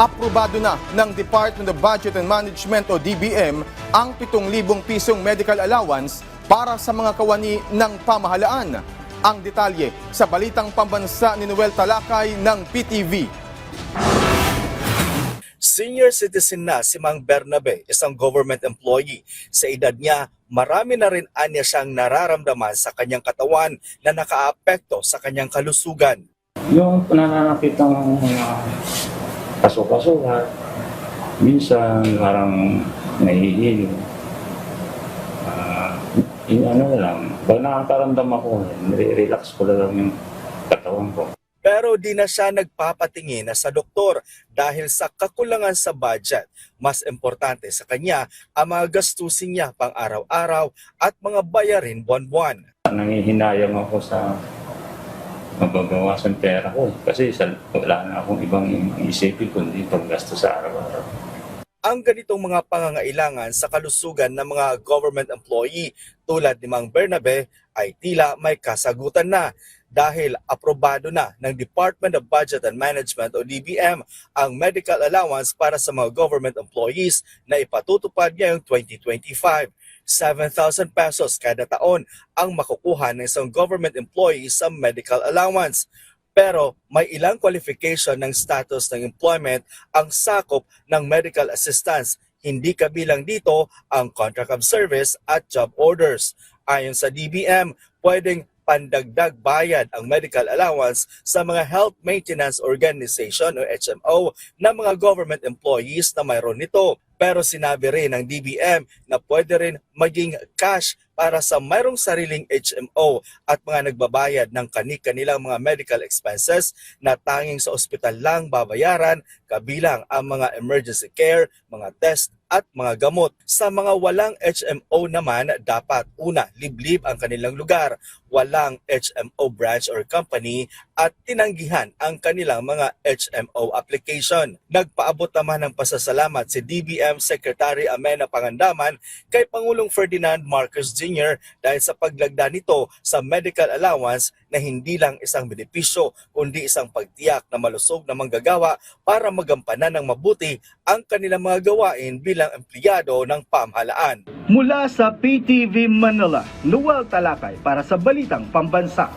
Aprobado na ng Department of Budget and Management o DBM ang 7,000 pisong medical allowance para sa mga kawani ng pamahalaan. Ang detalye sa balitang pambansa ni Noel Talakay ng PTV. Senior citizen na si Mang Bernabe, isang government employee. Sa edad niya, marami na rin anya siyang nararamdaman sa kanyang katawan na nakaapekto sa kanyang kalusugan. Yung nananakit ng mga kaso-kaso, minsan parang nahihilo. Ano lang, pag nakakaramdam ako, nire-relax ko lang yung katawan ko. Pero di na siya nagpapatingin na sa doktor dahil sa kakulangan sa budget. Mas importante sa kanya ang mga gastusin niya pang araw-araw at mga bayarin buwan-buwan. Nangihinayang ako sa mababawasan pera ko kasi wala na akong ibang isipin kundi paggasto sa araw-araw. Ang ganitong mga pangangailangan sa kalusugan ng mga government employee tulad ni Mang Bernabe ay tila may kasagutan na dahil aprobado na ng Department of Budget and Management o DBM ang medical allowance para sa mga government employees na ipatutupad ngayong 2025. 7,000 pesos kada taon ang makukuha ng isang government employee sa medical allowance. Pero may ilang qualification ng status ng employment ang sakop ng medical assistance. Hindi kabilang dito ang contract of service at job orders. Ayon sa DBM, pwedeng pandagdag bayad ang medical allowance sa mga Health Maintenance Organization o HMO na mga government employees na mayroon nito. Pero sinabi rin ng DBM na pwede rin maging cash para sa mayroong sariling HMO at mga nagbabayad ng kanilang mga medical expenses na tanging sa ospital lang babayaran, kabilang ang mga emergency care, mga test at mga gamot. Sa mga walang HMO naman, dapat una, liblib ang kanilang lugar, walang HMO branch or company at tinanggihan ang kanilang mga HMO application. Nagpaabot naman ng pasasalamat si DBM Secretary Amenah Pangandaman kay Pangulong Ferdinand Marcos Jr. dahil sa paglagda nito sa medical allowance na hindi lang isang benepisyo kundi isang pagtiyak na malusog na manggagawa para magampanan ng mabuti ang kanilang mga gawain bilang empleyado ng pamahalaan. Mula sa PTV Manila, Noel Talakay para sa Balitang Pambansa.